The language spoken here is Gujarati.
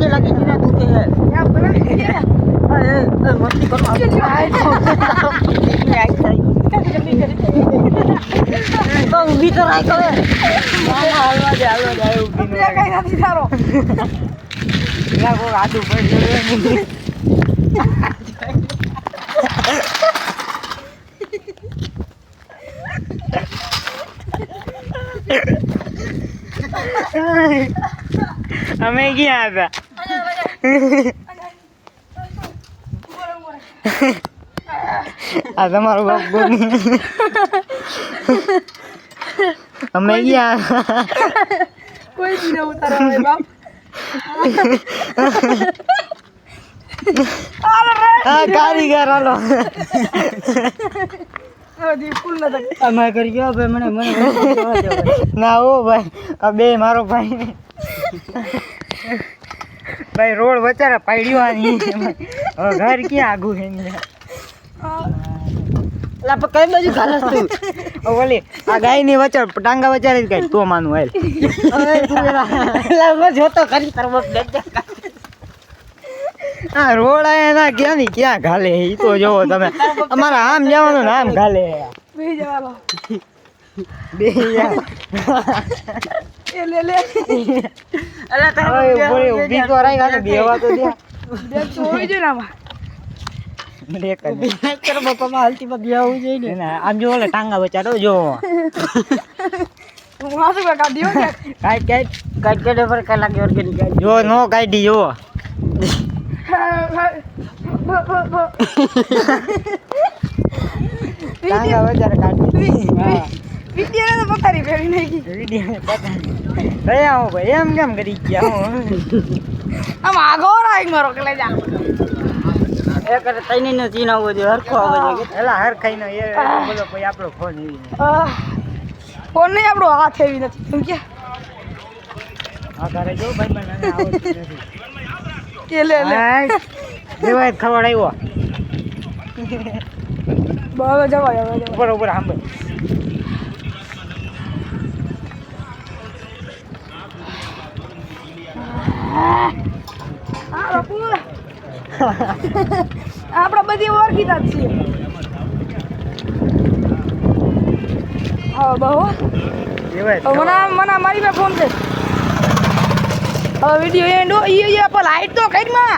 પગે લાગી ગઈ ને તું કે મસ્તી કરો ઊભી તો રાખ હવે હાલવા દે ઊભી કઈ નથી સારો આડું પડી અમે ક્યાં હતા આ તમારું બાપ અમે ગયા કોઈ દી ન ઉતારો બાપ હા કારીગર હાલો અમે કરી ગયો ભાઈ મને ના ઓ ભાઈ આ બે મારો ભાઈ ભાઈ રોડ વચારે પાડ્યો આની હવે ઘર ક્યાં આગું છે લા પણ કઈ બાજુ ઘાલસ તું ઓલી આ ગાય ની વચાર ટાંગા વચારે જ કઈ તો માનું હાલ લા જોતો કરી તરફ આ રોડ આયા ના ક્યાં ની ક્યાં ઘાલે ઈ તો જોવો તમે અમારા આમ જવાનું ને આમ ઘાલે બે જવાનો બે યાર એ લે અલા તારે ઊભી તો રાઈ ગાને બેવા તો દે દેખ તો હોય છે ને આમાં બ્રેક કર બાપા હાલતી માં બેવું જોઈએ ને આમ જો ઓલે ટાંગા વચારો જો હું હાસુ કાઢ્યો કે કાઈ પર કા લાગે ઓર્ગેનિક જો નો કાઢી જો ટાંગા વચારે કાઢી હા વિડિયો ને પથારી ફેરી નાખી વિડિયો ને પથારી રે આવો ભાઈ એમ કેમ કરી ગયા હું આમ આગો રાઈ મારો કે લઈ જા એ કરે તઈને નો ચીન આવો જો હરખો આવો જો એલા હરખાઈ નો એ બોલો કોઈ આપણો ફોન એવી ફોન નહીં આપણો હાથ એવી નથી કેમ કે આ કરે જો ભાઈ મને આવો નથી કે લે દેવાય ખબર આવ્યો બાબા જવાય હવે ઉપર ઉપર આંબે આ બાપુ આપણે બધી ઓળખીતા જ છીએ હા બહુ દેવાય મને મારી પાસે ફોન છે હવે વિડીયો એન્ડ ઈ પણ લાઈટ તો કઈ માં